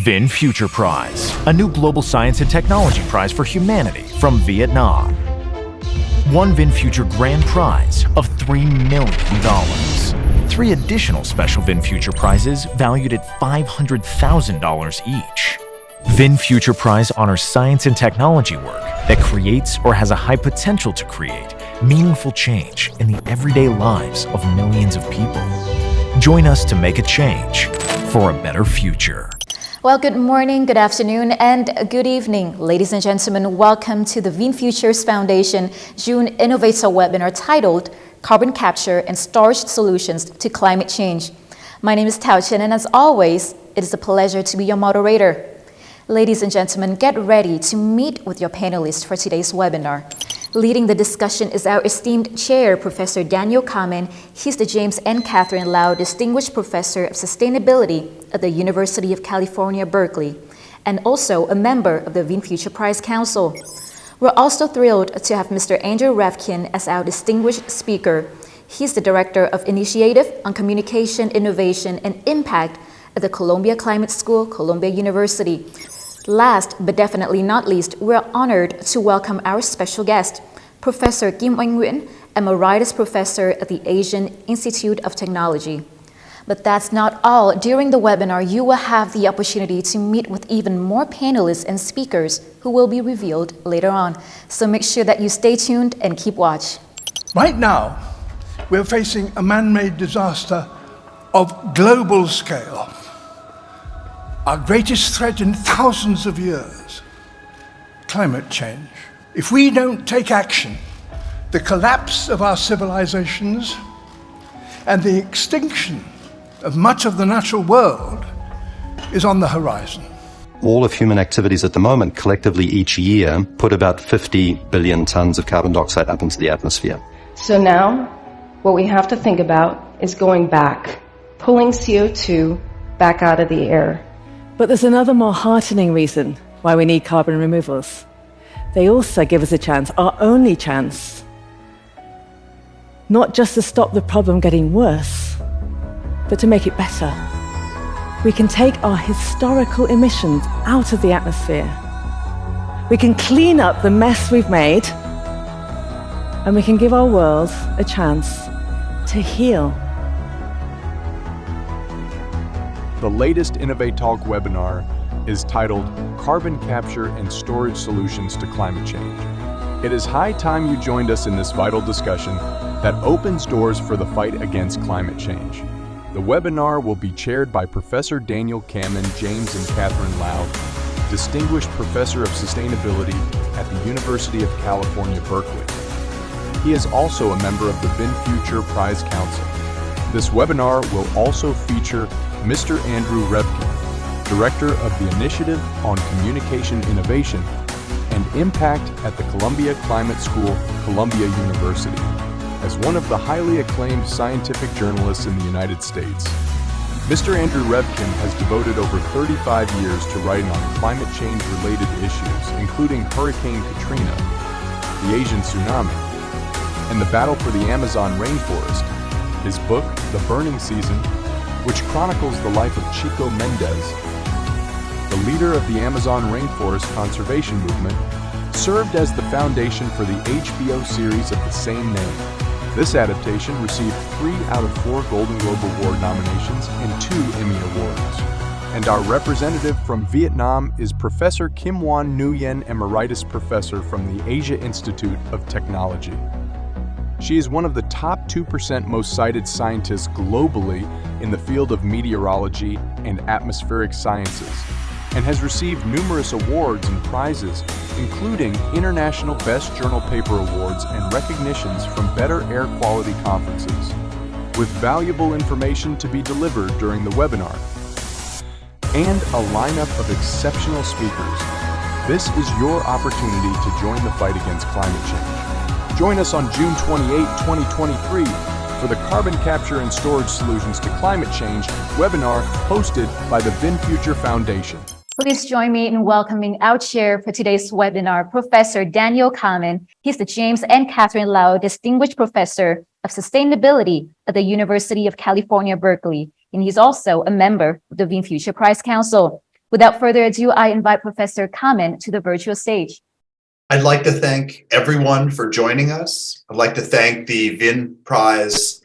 Vin Future Prize, a new global science and technology prize for humanity from Vietnam. One Vin Future Grand Prize of $3 million. 3 additional special Vin Future prizes valued at $500,000 each. Vin Future Prize honors science and technology work that creates or has a high potential to create meaningful change in the everyday lives of millions of people. Join us to make a change for a better future. Well, good morning, good afternoon, and good evening. Ladies and gentlemen, welcome to the Vin Futures Foundation June InnovaTalk webinar titled Carbon Capture and Storage Solutions to Climate Change. My name is Tao Chen, and as always, it is a pleasure to be your moderator. Ladies and gentlemen, get ready to meet with your panelists for today's webinar. Leading the discussion is our esteemed chair, Professor Daniel Kamen. He's the James and Catherine Lau Distinguished Professor of Sustainability at the University of California, Berkeley, and also a member of the Vin Future Prize Council. We're also thrilled to have Mr. Andrew Revkin as our distinguished speaker. He's the Director of Initiative on Communication, Innovation, and Impact at the Columbia Climate School, Columbia University. Last but definitely not least, we're honored to welcome our special guest, Professor Kim Oanh Nguyen, Emeritus Professor at the Asian Institute of Technology. But that's not all. During the webinar, you will have the opportunity to meet with even more panelists and speakers who will be revealed later on. So make sure that you stay tuned and keep watch. Right now, we're facing a man-made disaster of global scale. Our greatest threat in thousands of years, climate change. If we don't take action, the collapse of our civilizations and the extinction of much of the natural world is on the horizon. All of human activities at the moment, collectively each year, put about 50 billion tons of carbon dioxide up into the atmosphere. So now, what we have to think about is going back, pulling CO2 back out of the air. But there's another more heartening reason why we need carbon removals. They also give us a chance, our only chance, not just to stop the problem getting worse, but to make it better. We can take our historical emissions out of the atmosphere. We can clean up the mess we've made, and we can give our world a chance to heal. The latest InnovaTalk webinar is titled Carbon Capture and Storage Solutions to Climate Change. It is high time you joined us in this vital discussion that opens doors for the fight against climate change. The webinar will be chaired by Professor Daniel Kamen, James and Catherine Lau, Distinguished Professor of Sustainability at the University of California, Berkeley. He is also a member of the Vin Future Prize Council. This webinar will also feature Mr. Andrew Revkin, Director of the Initiative on Communication Innovation and Impact at the Columbia Climate School, Columbia University, as one of the highly acclaimed scientific journalists in the United States. Mr. Andrew Revkin has devoted over 35 years to writing on climate change-related issues, including Hurricane Katrina, the Asian tsunami, and the battle for the Amazon rainforest. His book, The Burning Season, which chronicles the life of Chico Mendes, the leader of the Amazon rainforest conservation movement, served as the foundation for the HBO series of the same name. This adaptation received 3 out of 4 Golden Globe Award nominations and 2 Emmy Awards. And our representative from Vietnam is Professor Kim Oanh Nguyen, Emeritus Professor from the Asia Institute of Technology. She is one of the top 2% most cited scientists globally in the field of meteorology and atmospheric sciences, and has received numerous awards and prizes, including International Best Journal Paper Awards and recognitions from Better Air Quality conferences, with valuable information to be delivered during the webinar, and a lineup of exceptional speakers. This is your opportunity to join the fight against climate change. Join us on June 28, 2023 for the Carbon Capture and Storage Solutions to Climate Change webinar hosted by the Vin Future Foundation. Please join me in welcoming our chair for today's webinar, Professor Daniel Kamen. He's the James and Catherine Lau Distinguished Professor of Sustainability at the University of California, Berkeley, and he's also a member of the Vin Future Prize Council. Without further ado, I invite Professor Kamen to the virtual stage. I'd like to thank everyone for joining us. I'd like to thank the Vin Prize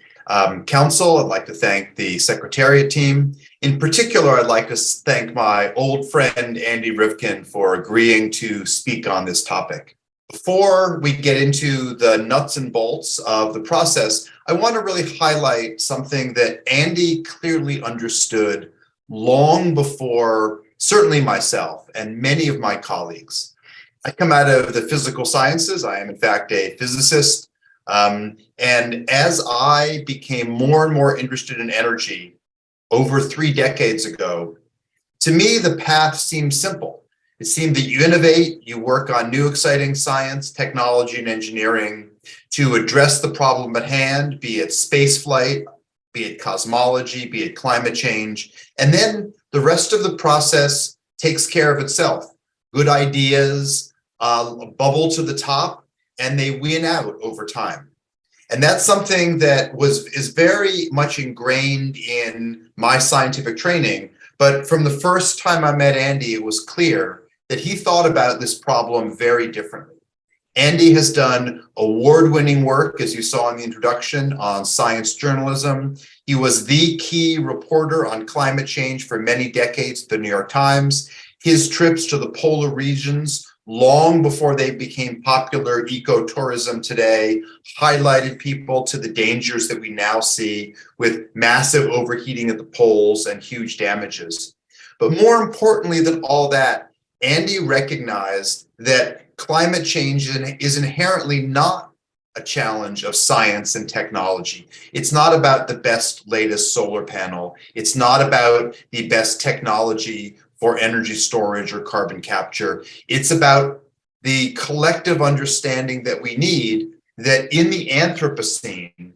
Council. I'd like to thank the Secretariat team. In particular, I'd like to thank my old friend, Andy Rivkin, for agreeing to speak on this topic. Before we get into the nuts and bolts of the process, I want to really highlight something that Andy clearly understood long before, certainly myself and many of my colleagues. I come out of the physical sciences. I am, in fact, a physicist. And as I became more and more interested in energy over 3 decades ago, to me, the path seemed simple. It seemed that you innovate, you work on new exciting science, technology, and engineering to address the problem at hand, be it space flight, be it cosmology, be it climate change, and then the rest of the process takes care of itself. Good ideas bubble to the top, and they win out over time. And that's something that is very much ingrained in my scientific training. But from the first time I met Andy, it was clear that he thought about this problem very differently. Andy has done award-winning work, as you saw in the introduction, on science journalism. He was the key reporter on climate change for many decades at the New York Times. His trips to the polar regions, long before they became popular ecotourism today, highlighted people to the dangers that we now see with massive overheating at the poles and huge damages. But more importantly than all that, Andy recognized that climate change is inherently not a challenge of science and technology. It's not about the best, latest solar panel. It's not about the best technology for energy storage or carbon capture. It's about the collective understanding that we need that in the Anthropocene,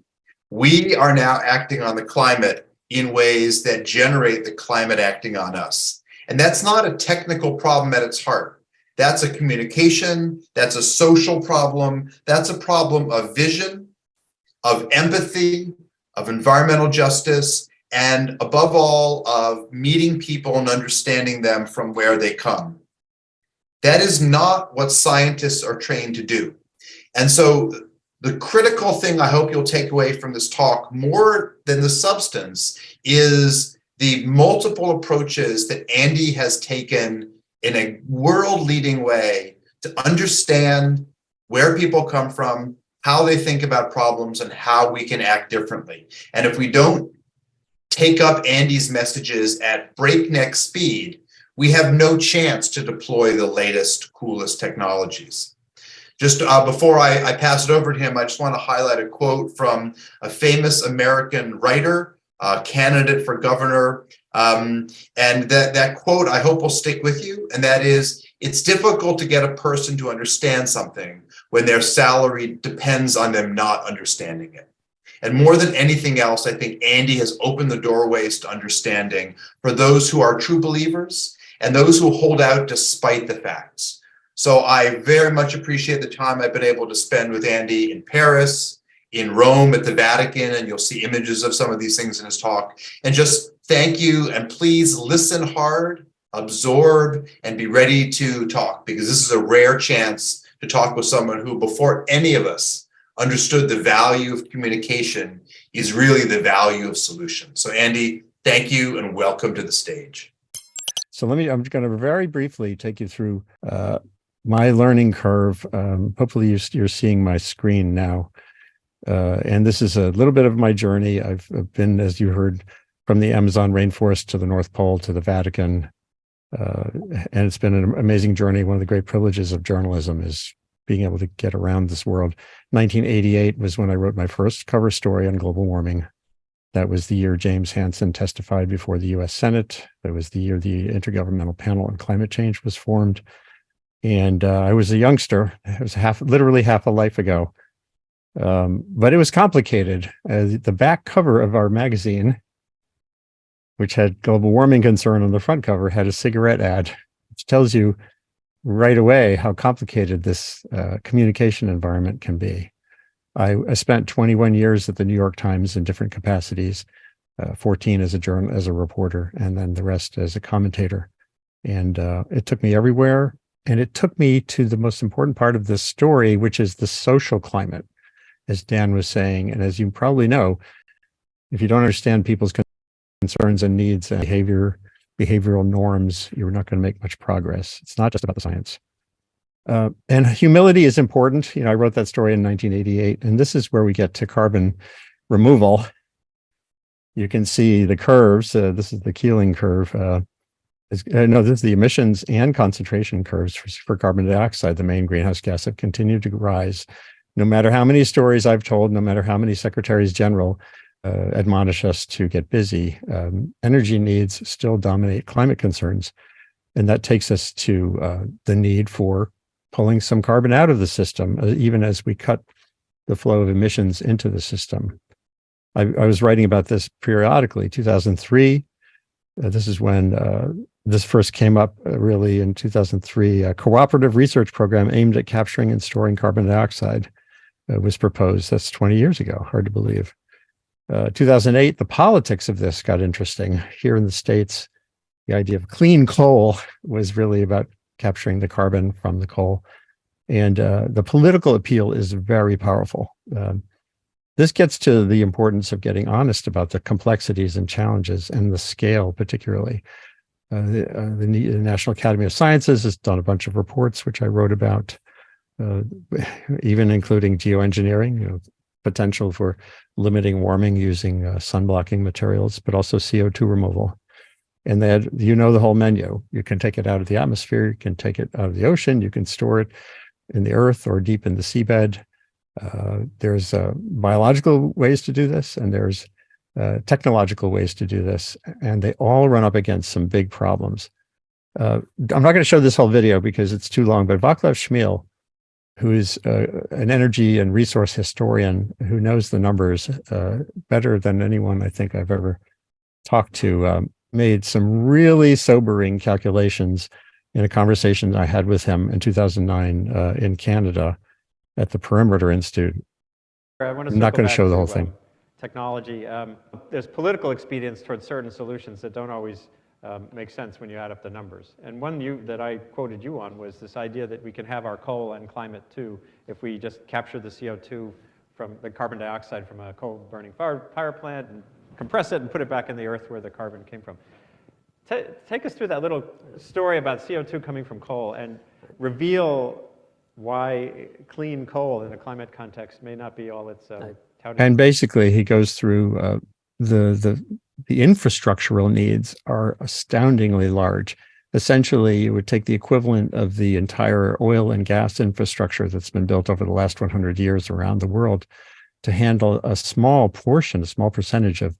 we are now acting on the climate in ways that generate the climate acting on us. And that's not a technical problem at its heart. That's a communication, that's a social problem, that's a problem of vision, of empathy, of environmental justice, and above all, of meeting people and understanding them from where they come. That is not what scientists are trained to do. And so the critical thing I hope you'll take away from this talk, more than the substance, is the multiple approaches that Andy has taken in a world-leading way to understand where people come from, how they think about problems, and how we can act differently. And if we don't take up Andy's messages at breakneck speed, we have no chance to deploy the latest, coolest technologies. Just before I pass it over to him, I just want to highlight a quote from a famous American writer, candidate for governor. And that quote, I hope will stick with you. And that is, it's difficult to get a person to understand something when their salary depends on them not understanding it. And more than anything else, I think Andy has opened the doorways to understanding for those who are true believers and those who hold out despite the facts. So I very much appreciate the time I've been able to spend with Andy in Paris, in Rome at the Vatican, and you'll see images of some of these things in his talk. And just thank you, and please listen hard, absorb, and be ready to talk, because this is a rare chance to talk with someone who, before any of us understood the value of communication, is really the value of solution. So Andy, thank you and welcome to the stage. So I'm going to very briefly take you through my learning curve. Hopefully you're seeing my screen now. And this is a little bit of my journey. I've been, as you heard, from the Amazon rainforest to the North Pole to the Vatican. And it's been an amazing journey. One of the great privileges of journalism is being able to get around this world. 1988 was when I wrote my first cover story on global warming. That was the year James Hansen testified before the US Senate. That was the year the Intergovernmental Panel on Climate Change was formed. And I was a youngster. It was literally half a life ago. But it was complicated. The back cover of our magazine, which had global warming concern on the front cover, had a cigarette ad, which tells you right away how complicated this communication environment can be. I spent 21 years at the New York Times in different capacities, 14 as a reporter, and then the rest as a commentator. And it took me everywhere. And it took me to the most important part of this story, which is the social climate, as Dan was saying. And as you probably know, if you don't understand people's concerns and needs and behavioral norms, you're not going to make much progress. It's not just about the science. And humility is important. I wrote that story in 1988, and this is where we get to carbon removal. You can see the curves. This is the Keeling curve. This is the emissions and concentration curves for carbon dioxide, the main greenhouse gas, have continued to rise. No matter how many stories I've told, no matter how many secretaries general admonish us to get busy, energy needs still dominate climate concerns. And that takes us to the need for pulling some carbon out of the system, even as we cut the flow of emissions into the system. I was writing about this periodically. 2003, this is when this first came up, really in 2003. A cooperative research program aimed at capturing and storing carbon dioxide was proposed. That's 20 years ago, hard to believe. 2008, the politics of this got interesting. Here in the States, the idea of clean coal was really about capturing the carbon from the coal. And the political appeal is very powerful. This gets to the importance of getting honest about the complexities and challenges and the scale, particularly. The National Academy of Sciences has done a bunch of reports, which I wrote about, even including geoengineering, potential for limiting warming using sun-blocking materials, but also CO2 removal. And they had, the whole menu. You can take it out of the atmosphere, you can take it out of the ocean, you can store it in the earth or deep in the seabed. There's biological ways to do this, and there's technological ways to do this, and they all run up against some big problems. I'm not going to show this whole video because it's too long, but Vaclav Smil, who is an energy and resource historian who knows the numbers better than anyone I think I've ever talked to, made some really sobering calculations in a conversation I had with him in 2009 in Canada at the Perimeter Institute. I'm not going to show the whole thing. Technology. There's political expedience towards certain solutions that don't always make sense when you add up the numbers. And one that I quoted you on was this idea that we can have our coal and climate too if we just capture the CO2 from the carbon dioxide from a coal burning power plant and compress it and put it back in the earth where the carbon came from. Take us through that little story about CO2 coming from coal and reveal why clean coal in a climate context may not be all it's touted. And basically, he goes through the infrastructural needs are astoundingly large. Essentially, you would take the equivalent of the entire oil and gas infrastructure that's been built over the last 100 years around the world to handle a small portion, a small percentage of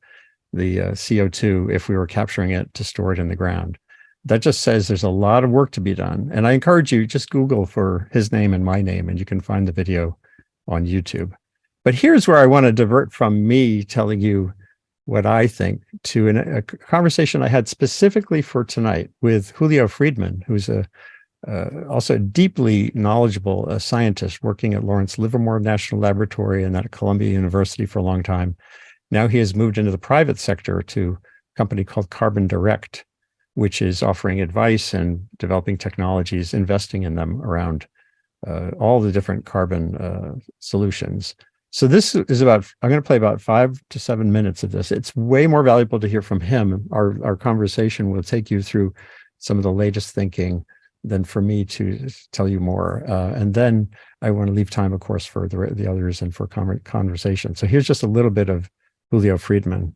the CO2 if we were capturing it to store it in the ground. That just says there's a lot of work to be done. And I encourage you, just Google for his name and my name, and you can find the video on YouTube. But here's where I want to divert from me telling you what I think to a conversation I had specifically for tonight with Julio Friedman, who's also a deeply knowledgeable scientist working at Lawrence Livermore National Laboratory and at Columbia University for a long time. Now he has moved into the private sector to a company called Carbon Direct, which is offering advice and developing technologies, investing in them around all the different carbon solutions. So this is I'm going to play about 5 to 7 minutes of this. It's way more valuable to hear from him. Our conversation will take you through some of the latest thinking than for me to tell you more. And then I want to leave time, of course, for the others and for conversation. So here's just a little bit of Julio Friedman.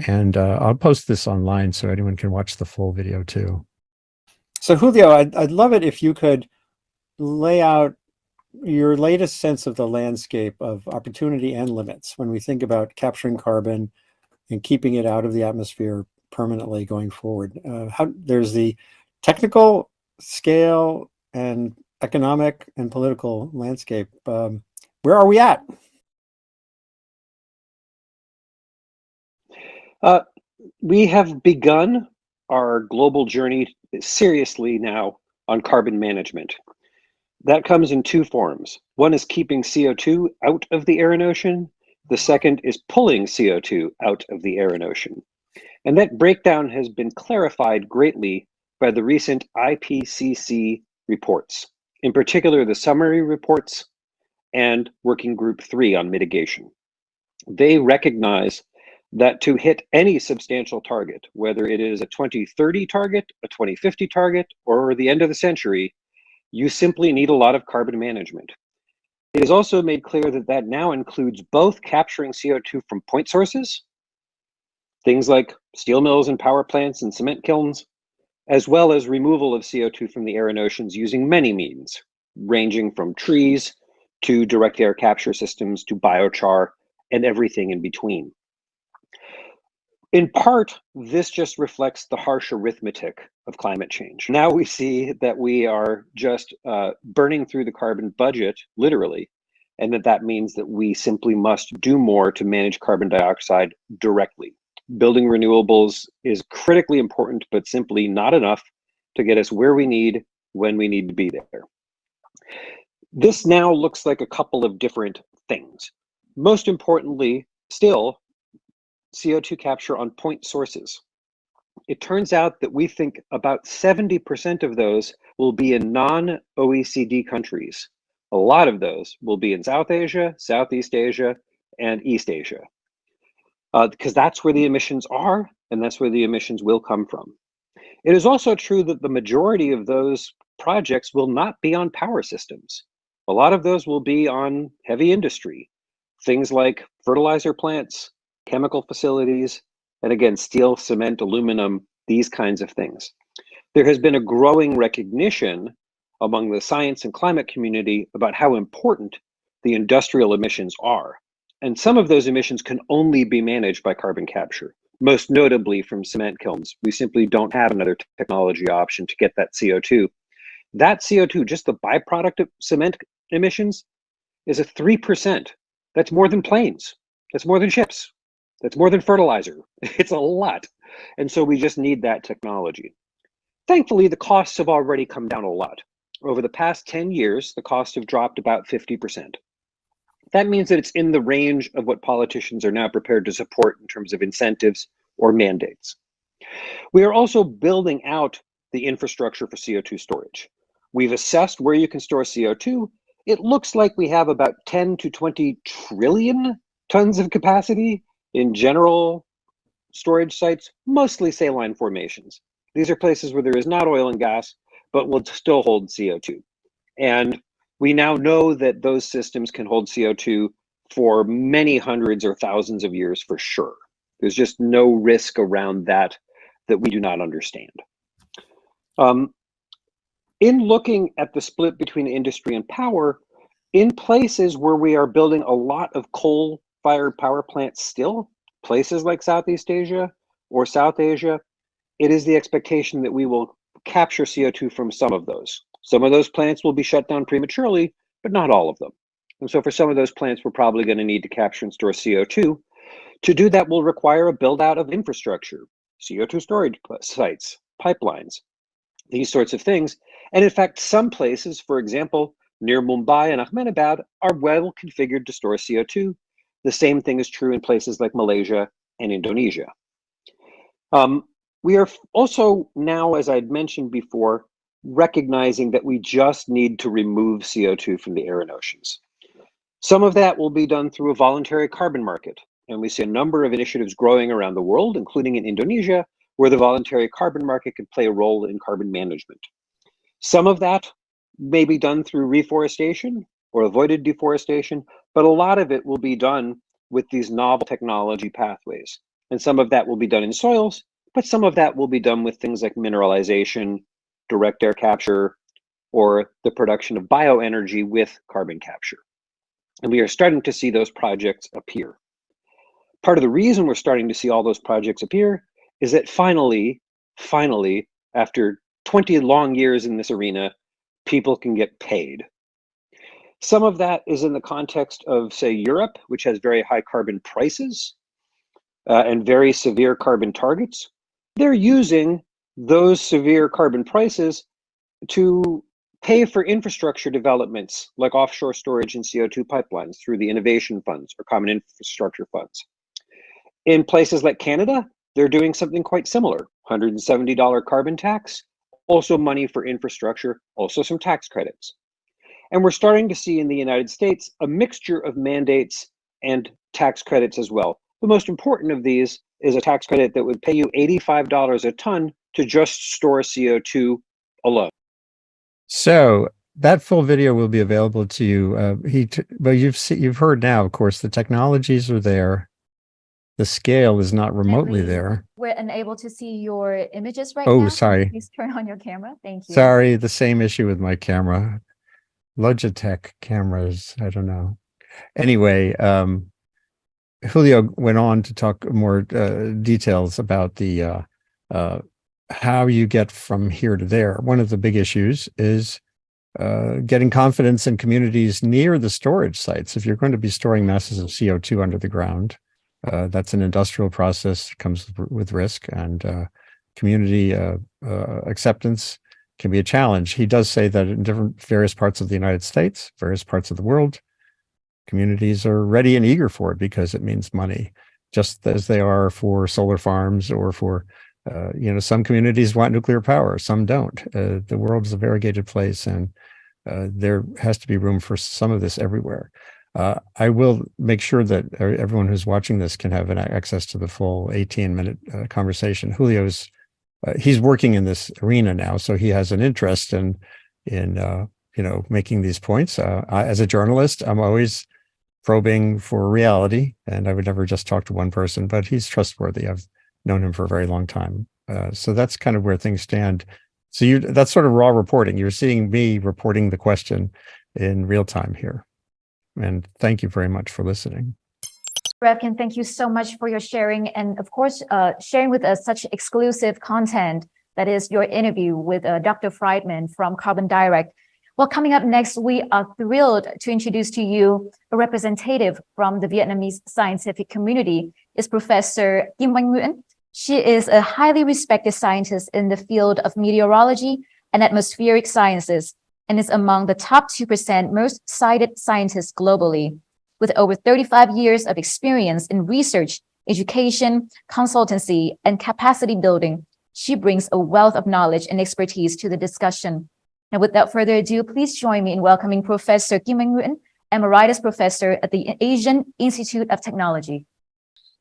And I'll post this online so anyone can watch the full video too. So Julio, I'd love it if you could lay out your latest sense of the landscape of opportunity and limits when we think about capturing carbon and keeping it out of the atmosphere permanently going forward. There's the technical scale and economic and political landscape. Where are we at? We have begun our global journey seriously now on carbon management. That comes in two forms. One is keeping CO2 out of the air and ocean. The second is pulling CO2 out of the air and ocean. And that breakdown has been clarified greatly by the recent IPCC reports, in particular the summary reports and Working Group 3 on mitigation. They recognize that to hit any substantial target, whether it is a 2030 target, a 2050 target, or the end of the century, you simply need a lot of carbon management. It is also made clear that that now includes both capturing CO2 from point sources, things like steel mills and power plants and cement kilns, as well as removal of CO2 from the air and oceans using many means, ranging from trees to direct air capture systems to biochar and everything in between. In part, this just reflects the harsh arithmetic of climate change. Now we see that we are just burning through the carbon budget, literally, and that means that we simply must do more to manage carbon dioxide directly. Building renewables is critically important, but simply not enough to get us where we need, when we need to be there. This now looks like a couple of different things. Most importantly, still, CO2 capture on point sources. It turns out that we think about 70% of those will be in non-OECD countries. A lot of those will be in South Asia, Southeast Asia, and East Asia, because that's where the emissions are, and that's where the emissions will come from. It is also true that the majority of those projects will not be on power systems. A lot of those will be on heavy industry, things like fertilizer plants, chemical facilities, and again, steel, cement, aluminum, these kinds of things. There has been a growing recognition among the science and climate community about how important the industrial emissions are. And some of those emissions can only be managed by carbon capture, most notably from cement kilns. We simply don't have another technology option to get that CO2. That CO2, just the byproduct of cement emissions, is a 3%. That's more than planes. That's more than ships. That's more than fertilizer. It's a lot. And so we just need that technology. Thankfully, the costs have already come down a lot. Over the past 10 years, the costs have dropped about 50%. That means that it's in the range of what politicians are now prepared to support in terms of incentives or mandates. We are also building out the infrastructure for CO2 storage. We've assessed where you can store CO2. It looks like we have about 10 to 20 trillion tons of capacity in general storage sites, mostly saline formations. These are places where there is not oil and gas, but will still hold CO2. And we now know that those systems can hold CO2 for many hundreds or thousands of years for sure. There's just no risk around that we do not understand. In looking at the split between industry and power, in places where we are building a lot of coal-fired power plants still, places like Southeast Asia or South Asia, it is the expectation that we will capture CO2 from some of those. Some of those plants will be shut down prematurely, but not all of them. And so for some of those plants, we're probably going to need to capture and store CO2. To do that will require a build out of infrastructure, CO2 storage sites, pipelines, these sorts of things. And in fact, some places, for example, near Mumbai and Ahmedabad, are well configured to store CO2. The same thing is true in places like Malaysia and Indonesia. We are also now, as I'd mentioned before, recognizing that we just need to remove CO2 from the air and oceans. Some of that will be done through a voluntary carbon market. And we see a number of initiatives growing around the world, including in Indonesia, where the voluntary carbon market can play a role in carbon management. Some of that may be done through reforestation or avoided deforestation, but a lot of it will be done with these novel technology pathways. And some of that will be done in soils, but some of that will be done with things like mineralization, direct air capture, or the production of bioenergy with carbon capture. And we are starting to see those projects appear. Part of the reason we're starting to see all those projects appear is that finally, after 20 long years in this arena, people can get paid. Some of that is in the context of, say, Europe, which has very high carbon prices and very severe carbon targets. They're using those severe carbon prices to pay for infrastructure developments like offshore storage and CO2 pipelines through the innovation funds or common infrastructure funds. In places like Canada, they're doing something quite similar, $170 carbon tax, also money for infrastructure, also some tax credits. And we're starting to see in the United States a mixture of mandates and tax credits as well. The most important of these is a tax credit that would pay you $85 a ton to just store CO2 alone. So that full video will be available to you. But you've heard now, of course, the technologies are there. The scale is not remotely there. We're unable to see your images right now. Oh, sorry. Please turn on your camera. Thank you. Sorry, the same issue with my camera. Logitech cameras, I don't know. Anyway, Julio went on to talk more details about the how you get from here to there. One of the big issues is getting confidence in communities near the storage sites. If you're going to be storing masses of CO2 under the ground, that's an industrial process, comes with risk, and community acceptance can be a challenge. He does say that in various parts of the United States, various parts of the world, communities are ready and eager for it because it means money, just as they are for solar farms or for, some communities want nuclear power, some don't. The world is a variegated place, and there has to be room for some of this everywhere. I will make sure that everyone who's watching this can have access to the full 18-minute conversation. Julio's he's working in this arena now, so he has an interest in making these points. As a journalist, I'm always probing for reality, and I would never just talk to one person, but he's trustworthy. I've known him for a very long time. So that's kind of where things stand. So that's sort of raw reporting. You're seeing me reporting the question in real time here. And thank you very much for listening. Revkin, thank you so much for your sharing, and of course, sharing with us such exclusive content, that is your interview with Dr. Friedman from Carbon Direct. Well, coming up next, we are thrilled to introduce to you a representative from the Vietnamese scientific community. Is Professor Kim Oanh Nguyen. She is a highly respected scientist in the field of meteorology and atmospheric sciences, and is among the top 2% most cited scientists globally. With over 35 years of experience in research, education, consultancy, and capacity building, she brings a wealth of knowledge and expertise to the discussion. And without further ado, please join me in welcoming Professor Kim Oanh Nguyen, Emeritus Professor at the Asian Institute of Technology.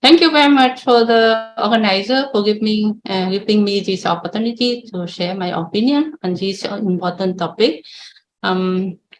Thank you very much for the organizer for giving me this opportunity to share my opinion on this important topic.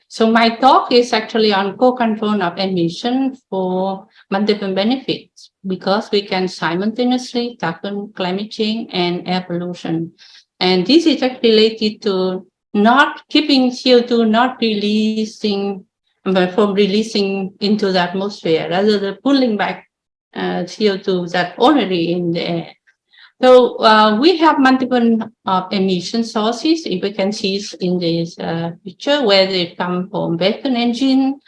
So my talk is actually on co-control of emission for multiple benefits, because we can simultaneously tackle climate change and air pollution. And this is related to not keeping CO2, not releasing, from releasing into the atmosphere, rather than pulling back CO2 that's already in the air. So we have multiple emission sources, if we can see in this picture, where they come from vehicle engine,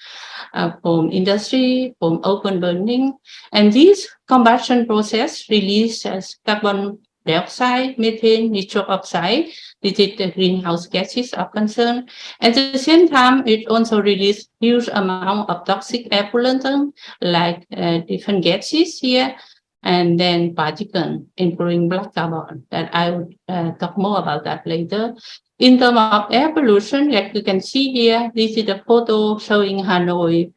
from industry, from open burning. And this combustion process releases carbon dioxide, methane, nitrous oxide. This is the greenhouse gases of concern. At the same time, it also releases huge amount of toxic air pollutants, like different gases here, and then particles, including black carbon, that I would talk more about that later. In terms of air pollution, like you can see here, this is a photo showing Hanoi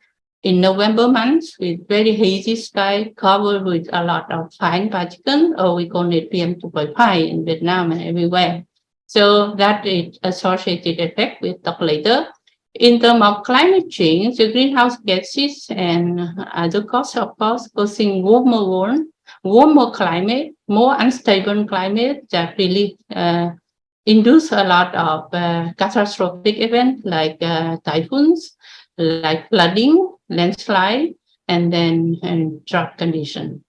in November month with very hazy sky covered with a lot of fine particles, or we call it PM2.5 in Vietnam and everywhere. So that is associated effect we'll talk later. In terms of climate change, the greenhouse gases and other causes, of course, causing warmer climate, more unstable climate that really induce a lot of catastrophic events like typhoons, like flooding, landslide, and then drought condition.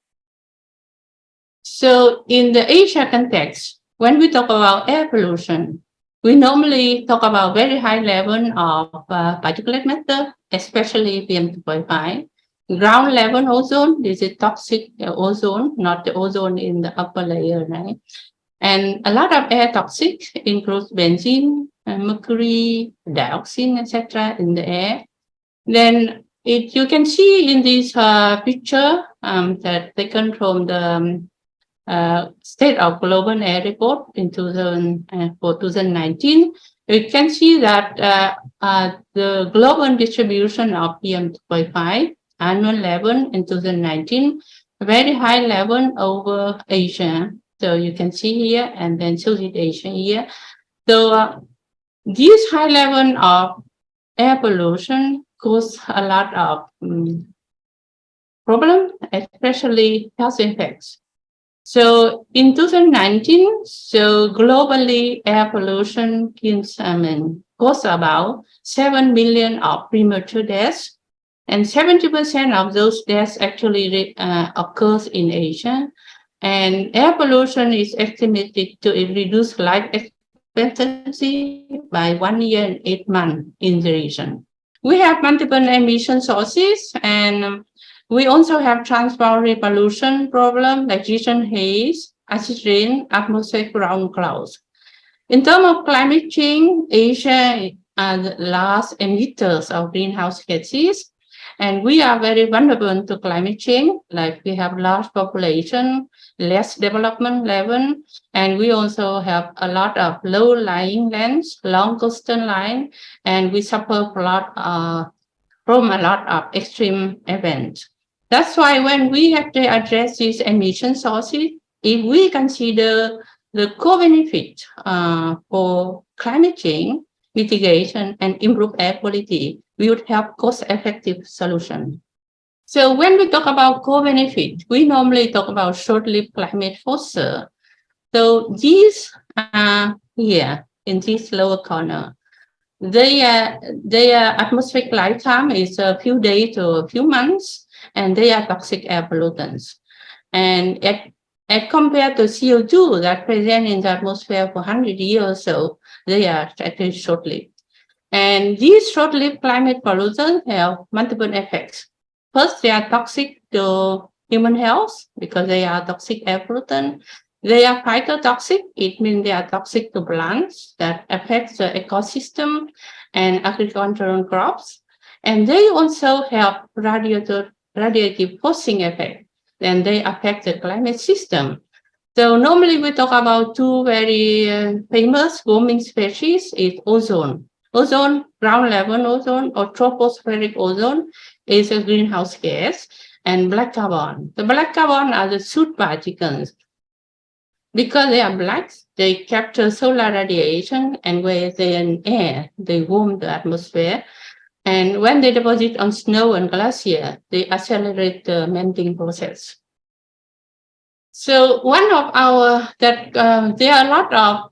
So in the Asia context, when we talk about air pollution, we normally talk about very high level of particulate matter, especially PM2.5. Ground level ozone, this is toxic ozone, not the ozone in the upper layer, right? And a lot of air toxic includes benzene, mercury, dioxin, etc. in the air. Then you can see in this picture that taken from the State of Global Air Report in 2019, we can see that the global distribution of PM2.5 annual level in 2019, very high level over Asia. So you can see here, and then Southeast Asia here. So this high level of air pollution cause a lot of problem, especially health effects. So in 2019, so globally air pollution caused about 7 million of premature deaths, and 70% of those deaths actually occurs in Asia. And air pollution is estimated to reduce life expectancy by 1 year and 8 months in the region. We have multiple emission sources, and we also have transport pollution problem like region haze, acid rain, atmospheric ground clouds. In terms of climate change, Asia are the last emitters of greenhouse gases, and we are very vulnerable to climate change. Like we have large population, less development level, and we also have a lot of low-lying lands, long coastal line, and we suffer from a lot of extreme events. That's why when we have to address these emission sources, if we consider the co-benefit for climate change mitigation and improve air quality, we would have cost-effective solution. So when we talk about co-benefit, we normally talk about short-lived climate forces. So these here in this lower corner, their atmospheric lifetime is a few days to a few months, and they are toxic air pollutants. And at compared to CO2 that present in the atmosphere for 100 years or so, they are actually short-lived. And these short-lived climate pollutants have multiple effects. First, they are toxic to human health because they are toxic air pollutants. They are phytotoxic. It means they are toxic to plants that affects the ecosystem and agricultural crops. And they also have radiative forcing effect. Then they affect the climate system. So normally we talk about two very famous warming species is ozone. Ozone, ground level ozone or tropospheric ozone is a greenhouse gas, and black carbon. The black carbon are the soot particles. Because they are black, they capture solar radiation, and where they are in air, they warm the atmosphere. And when they deposit on snow and glacier, they accelerate the melting process. So one of our, there are a lot of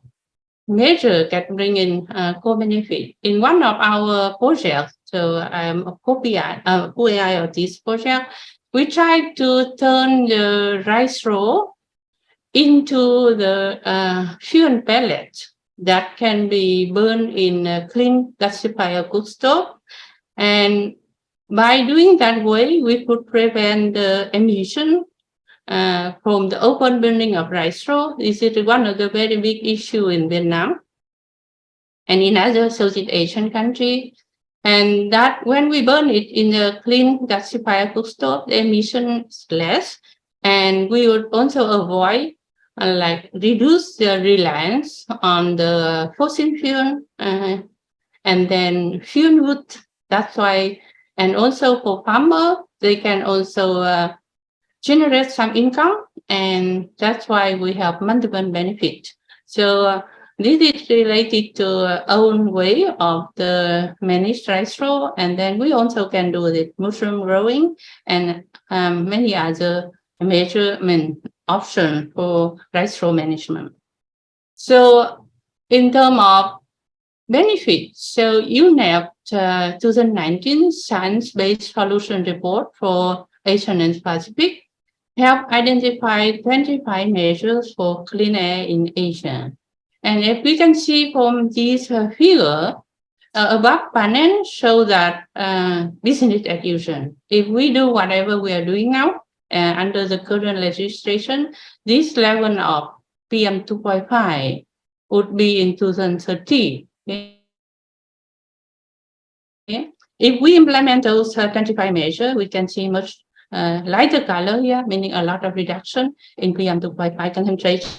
measures that bring in co-benefit. In one of our projects, so I'm a co-PI of this project, we try to turn the rice straw into the fuel pellet that can be burned in a clean gasifier cooktop. And by doing that way, we could prevent the emission from the open burning of rice straw. This is one of the very big issue in Vietnam and in other Southeast Asian countries. And that when we burn it in a clean gasifier cooktop, the emission is less. And we would also avoid reduce the reliance on the fossil fuel and then fuel wood. That's why, and also for farmer, they can also generate some income, and that's why we have multiple benefits. So this is related to own way of the managed rice straw, and then we also can do the mushroom growing and many other measurement options for rice straw management. So in terms of benefits, so UNEP 2019 Science-Based Solution Report for Asian and Pacific help identify 25 measures for clean air in Asia. And if we can see from this figure, above panel show that business as usual. If we do whatever we are doing now under the current legislation, this level of PM 2.5 would be in 2030. Okay? If we implement those 25 measures, we can see much lighter color here, meaning a lot of reduction in PM2.5 concentration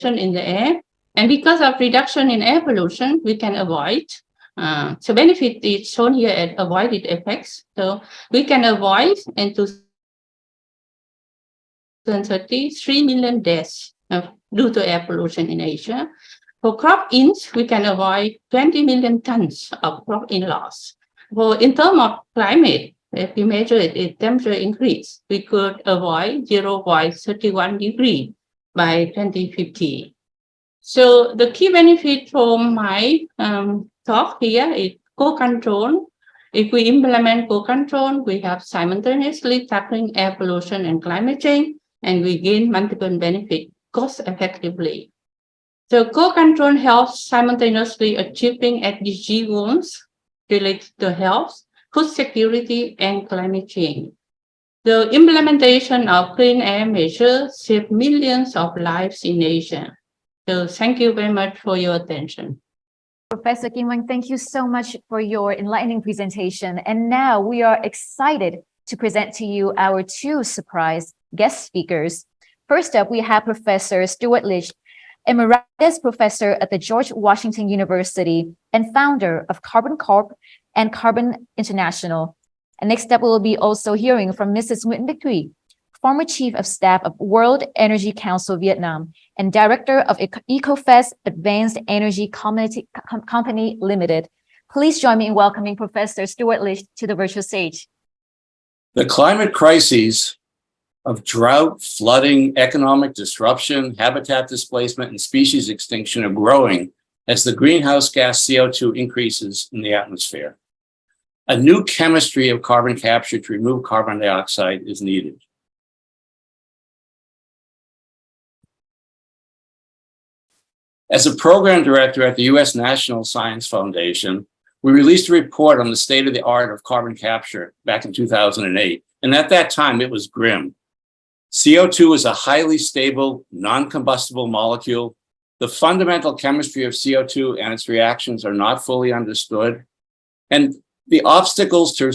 in the air. And because of reduction in air pollution, we can avoid. So benefit is shown here at avoided effects. So we can avoid in 2030 3 million deaths due to air pollution in Asia. For crop ins, we can avoid 20 million tons of crop in loss. In terms of climate, if we measure it, if temperature increase, we could avoid 0.31 degree by 2050. So the key benefit from my talk here is co-control. If we implement co-control, we have simultaneously tackling air pollution and climate change, and we gain multiple benefits cost effectively. So co-control helps simultaneously achieving SDG goals related to health, food security, and climate change. The implementation of clean air measures save millions of lives in Asia. So thank you very much for your attention. Professor Kim Wang, thank you so much for your enlightening presentation. And now we are excited to present to you our two surprise guest speakers. First up, we have Professor Stuart Licht, Emeritus Professor at the George Washington University and founder of Carbon Corp and Carbon International. And next up, we'll be also hearing from Mrs. Nguyễn Bích Thủy, former Chief of Staff of World Energy Council Vietnam and Director of EcoFest Advanced Energy Company Limited. Please join me in welcoming Professor Stuart Licht to the virtual stage. The climate crises of drought, flooding, economic disruption, habitat displacement, and species extinction are growing as the greenhouse gas CO2 increases in the atmosphere. A new chemistry of carbon capture to remove carbon dioxide is needed. As a program director at the U.S. National Science Foundation, we released a report on the state of the art of carbon capture back in 2008. And at that time, it was grim. CO2 is a highly stable, non-combustible molecule. The fundamental chemistry of CO2 and its reactions are not fully understood. And the obstacles to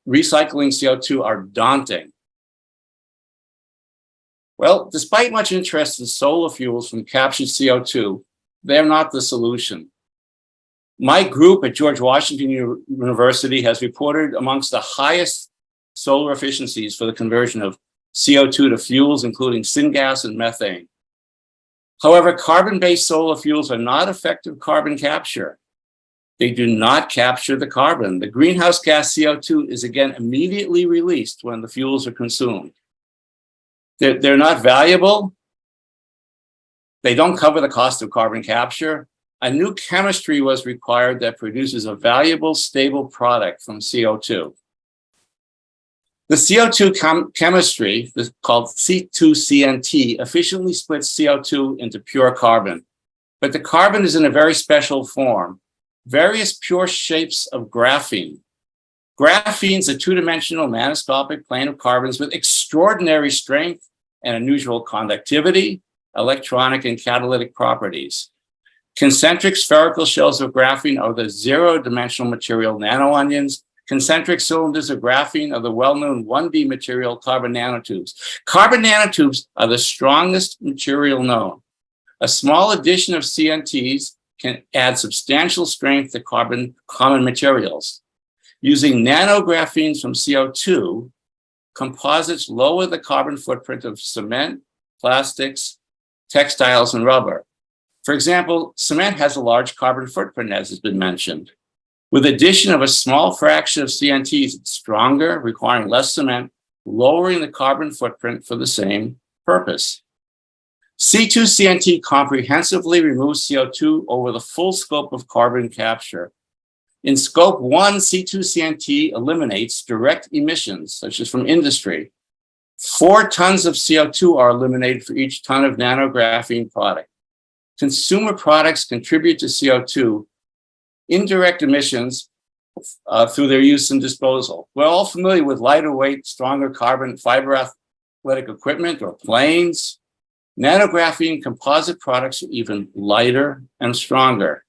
recycling CO2 are daunting. Well, despite much interest in solar fuels from captured CO2, they're not the solution. My group at George Washington University has reported amongst the highest solar efficiencies for the conversion of CO2 to fuels, including syngas and methane. However, carbon-based solar fuels are not effective carbon capture. They do not capture the carbon. The greenhouse gas CO2 is again immediately released when the fuels are consumed. They're not valuable. They don't cover the cost of carbon capture. A new chemistry was required that produces a valuable, stable product from CO2. The CO2 chemistry, called C2CNT, efficiently splits CO2 into pure carbon. But the carbon is in a very special form, various pure shapes of graphene. Graphene is a two-dimensional manoscopic plane of carbons with extraordinary strength and unusual conductivity, electronic and catalytic properties. Concentric spherical shells of graphene are the zero-dimensional material nanoonions. Concentric cylinders of graphene are the well-known 1D material carbon nanotubes. Carbon nanotubes are the strongest material known. A small addition of CNTs can add substantial strength to common materials. Using nanographenes from CO2, composites lower the carbon footprint of cement, plastics, textiles, and rubber. For example, cement has a large carbon footprint, as has been mentioned. With addition of a small fraction of CNTs, it's stronger, requiring less cement, lowering the carbon footprint for the same purpose. C2CNT comprehensively removes CO2 over the full scope of carbon capture. In scope 1, C2CNT eliminates direct emissions, such as from industry. 4 tons of CO2 are eliminated for each ton of nanographene product. Consumer products contribute to CO2 indirect emissions through their use and disposal. We're all familiar with lighter weight, stronger carbon fiber athletic equipment or planes. Nanographene composite products are even lighter and stronger.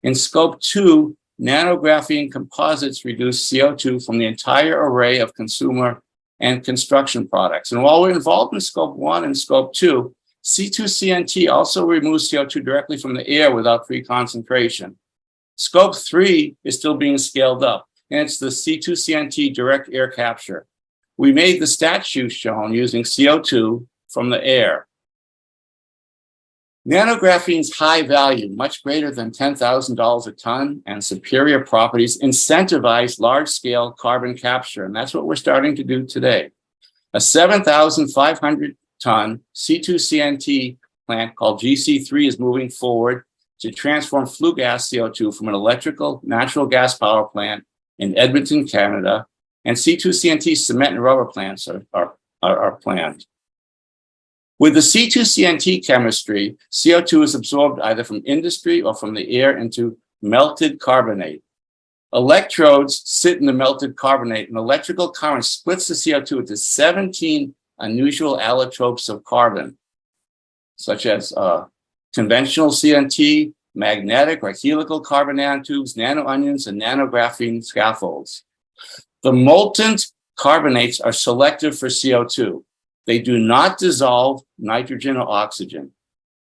In scope 2, nanographene composites reduce CO2 from the entire array of consumer and construction products. And while we're involved in Scope 1 and Scope 2, C2CNT also removes CO2 directly from the air without pre-concentration. Scope 3 is still being scaled up, and it's the C2CNT direct air capture. We made the statue shown using CO2 from the air. Nanographene's high value, much greater than $10,000 a ton, and superior properties incentivize large-scale carbon capture, and that's what we're starting to do today. A 7,500-ton C2CNT plant called GC3 is moving forward to transform flue gas CO2 from an electrical natural gas power plant in Edmonton, Canada, and C2CNT cement and rubber plants are planned. With the C2CNT chemistry, CO2 is absorbed either from industry or from the air into melted carbonate. Electrodes sit in the melted carbonate, and electrical current splits the CO2 into 17 unusual allotropes of carbon, such as conventional CNT, magnetic or helical carbon nanotubes, nanoonions, and nanographene scaffolds. The molten carbonates are selective for CO2. They do not dissolve nitrogen or oxygen.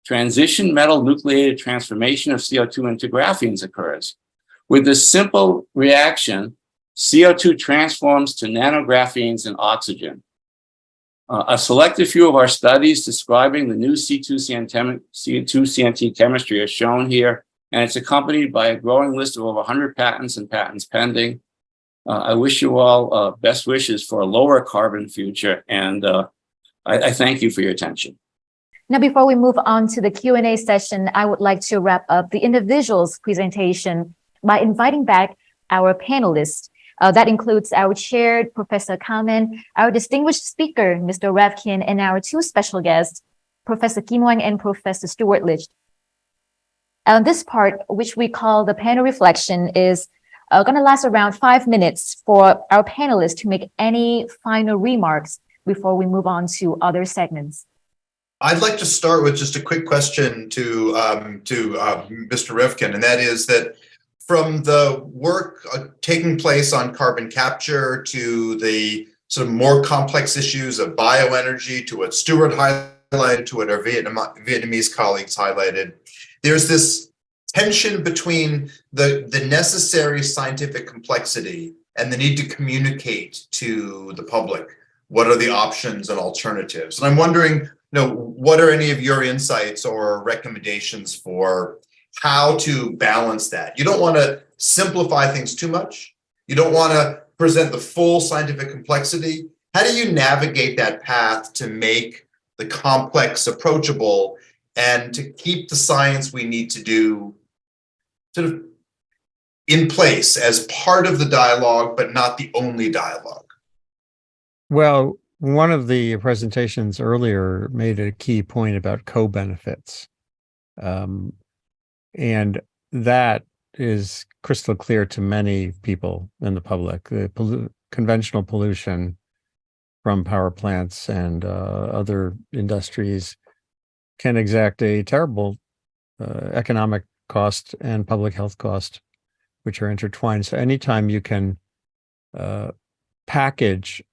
Transition metal nucleated transformation of CO2 into graphenes occurs. With this simple reaction, CO2 transforms to nanographenes and oxygen. A selected few of our studies describing the new C2CNT chemistry are shown here, and it's accompanied by a growing list of over 100 patents and patents pending. I wish you all best wishes for a lower carbon future, and I thank you for your attention. Now, before we move on to the Q&A session, I would like to wrap up the individual's presentation by inviting back our panelists. That includes our chair, Professor Kamen, our distinguished speaker, Mr. Ravkin, and our two special guests, Professor Kim Wang and Professor Stuart Licht. This part, which we call the panel reflection, is going to last around 5 minutes for our panelists to make any final remarks before we move on to other segments. I'd like to start with just a quick question to Mr. Rivkin, and that is that from the work taking place on carbon capture to the sort of more complex issues of bioenergy, to what Stuart highlighted, to what our Vietnamese colleagues highlighted, there's this tension between the necessary scientific complexity and the need to communicate to the public what are the options and alternatives. And I'm wondering, what are any of your insights or recommendations for how to balance that? You don't want to simplify things too much. You don't want to present the full scientific complexity. How do you navigate that path to make the complex approachable and to keep the science we need to do sort of in place as part of the dialogue, but not the only dialogue? Well, one of the presentations earlier made a key point about co-benefits. And that is crystal clear to many people in the public. The conventional pollution from power plants and other industries can exact a terrible economic cost and public health cost, which are intertwined. So anytime you can package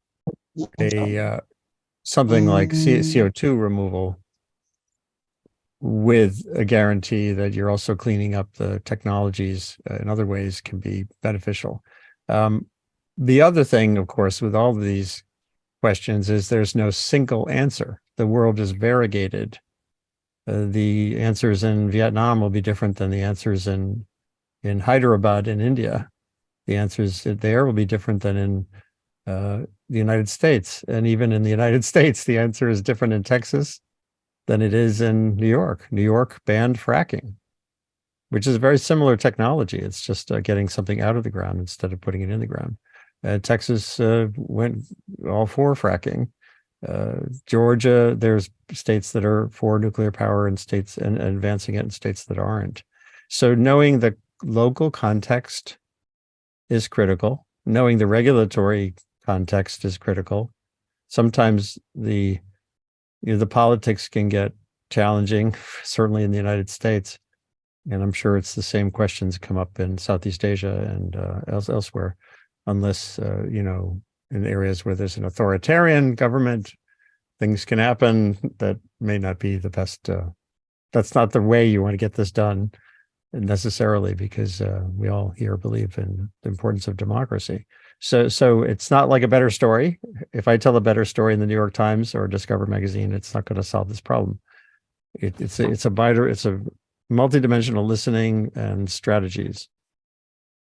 something like CO2 removal with a guarantee that you're also cleaning up the technologies in other ways can be beneficial. The other thing, of course, with all of these questions is there's no single answer. The world is variegated. The answers in Vietnam will be different than the answers in Hyderabad in India. The answers there will be different than in the United States. And even in the United States, the answer is different in Texas than it is in New York. New York banned fracking, which is a very similar technology. It's just getting something out of the ground instead of putting it in the ground. Texas went all for fracking. Georgia, there's states that are for nuclear power and states and advancing it and states that aren't. So knowing the local context is critical. Knowing the regulatory context is critical. Sometimes the politics can get challenging, certainly in the United States. And I'm sure it's the same questions come up in Southeast Asia and elsewhere, unless, in areas where there's an authoritarian government, things can happen that may not be the best. That's not the way you want to get this done necessarily, because we all here believe in the importance of democracy. So it's not like a better story. If I tell a better story in the New York Times or Discover magazine, it's not going to solve this problem. It's a multidimensional listening, and strategies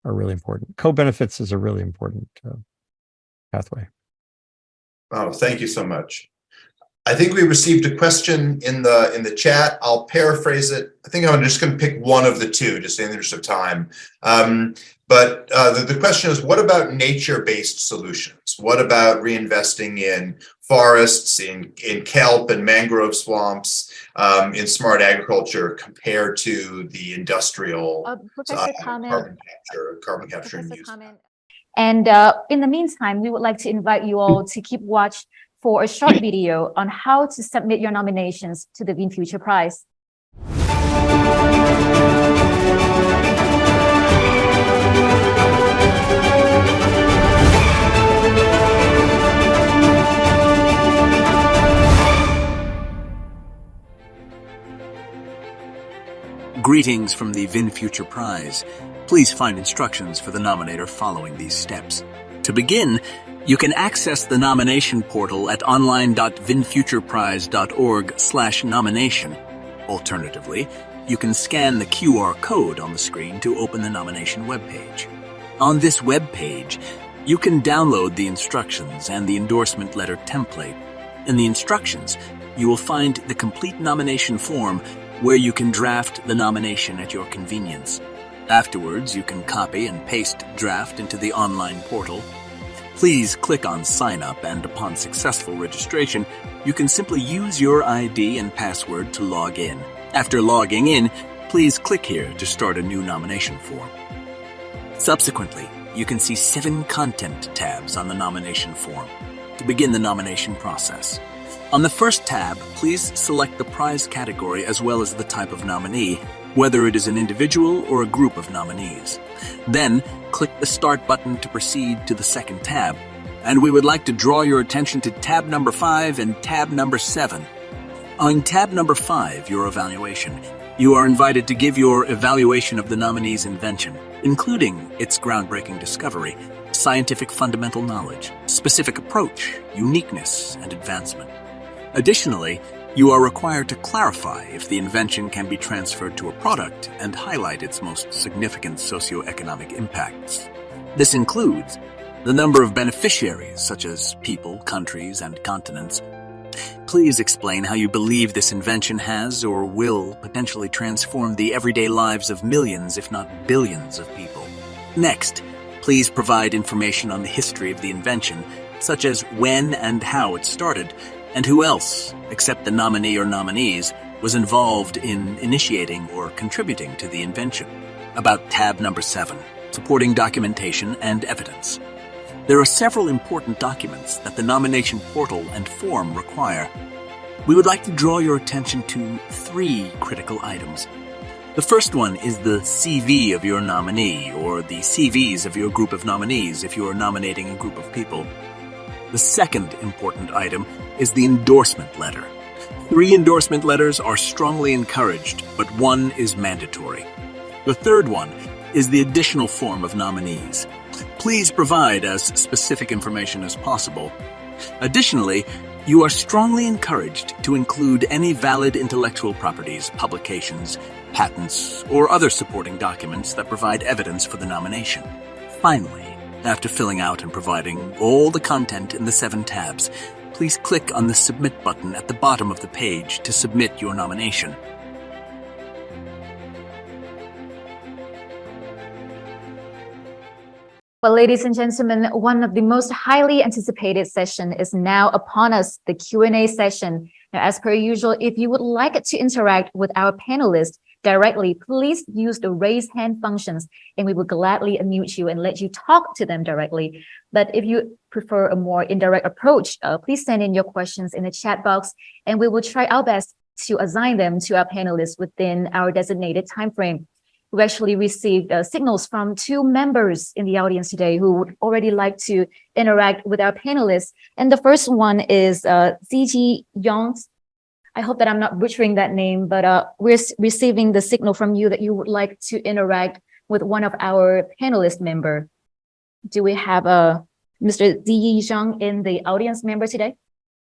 are really important. Co-benefits is a really important pathway. Oh, thank you so much. I think we received a question in the chat. I'll paraphrase it. I think I'm just going to pick one of the two, just in the interest of time. But the question is, what about nature-based solutions? What about reinvesting in forests, in kelp and mangrove swamps, in smart agriculture compared to the industrial carbon capture and use? And in the meantime, we would like to invite you all to keep watch for a short video on how to submit your nominations to the VinFuture Prize. Greetings from the VinFuture Prize. Please find instructions for the nominator following these steps. To begin, you can access the nomination portal at online.vinfutureprize.org/nomination. Alternatively, you can scan the QR code on the screen to open the nomination webpage. On this webpage, you can download the instructions and the endorsement letter template. In the instructions, you will find the complete nomination form where you can draft the nomination at your convenience. Afterwards, you can copy and paste draft into the online portal. Please click on Sign Up, and upon successful registration, you can simply use your ID and password to log in. After logging in, please click here to start a new nomination form. Subsequently, you can see 7 content tabs on the nomination form to begin the nomination process. On the first tab, please select the prize category as well as the type of nominee, whether it is an individual or a group of nominees. Then, click the Start button to proceed to the second tab, and we would like to draw your attention to tab number 5 and tab number 7. On tab number 5, your evaluation, you are invited to give your evaluation of the nominee's invention, including its groundbreaking discovery, scientific fundamental knowledge, specific approach, uniqueness, and advancement. Additionally, you are required to clarify if the invention can be transferred to a product and highlight its most significant socioeconomic impacts. This includes the number of beneficiaries, such as people, countries, and continents. Please explain how you believe this invention has or will potentially transform the everyday lives of millions, if not billions, of people. Next, please provide information on the history of the invention, such as when and how it started, and who else, except the nominee or nominees, was involved in initiating or contributing to the invention. About tab number 7, supporting documentation and evidence. There are several important documents that the nomination portal and form require. We would like to draw your attention to 3 critical items. The first one is the CV of your nominee, or the CVs of your group of nominees if you are nominating a group of people. The second important item is the endorsement letter. 3 endorsement letters are strongly encouraged, but 1 is mandatory. The third one is the additional form of nominees. Please provide as specific information as possible. Additionally, you are strongly encouraged to include any valid intellectual properties, publications, patents, or other supporting documents that provide evidence for the nomination. Finally, after filling out and providing all the content in the 7 tabs, please click on the Submit button at the bottom of the page to submit your nomination. Well, ladies and gentlemen, one of the most highly anticipated session is now upon us, the Q&A session. Now, as per usual, if you would like to interact with our panelists directly, please use the raise hand functions, and we will gladly unmute you and let you talk to them directly. But if you prefer a more indirect approach, please send in your questions in the chat box, and we will try our best to assign them to our panelists within our designated time frame. we actually received signals from two members in the audience today who would already like to interact with our panelists. And the first one is Ziji Young. I hope that I'm not butchering that name, but we're receiving the signal from you that you would like to interact with one of our panelist member. Do we have Mr. Ziyi Zhang in the audience member today?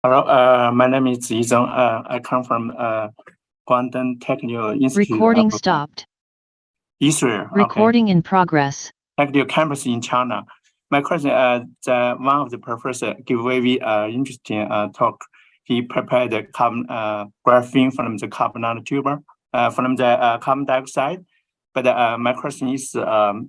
Hello, my name is Yi Zhang. I come from Guangdong Technical Institute. Recording stopped. Israel. Recording in progress. Technical campus in China. My question is one of the professors gave very interesting talk. He prepared the graphene from the carbon nanotube, from the carbon dioxide. But my question is,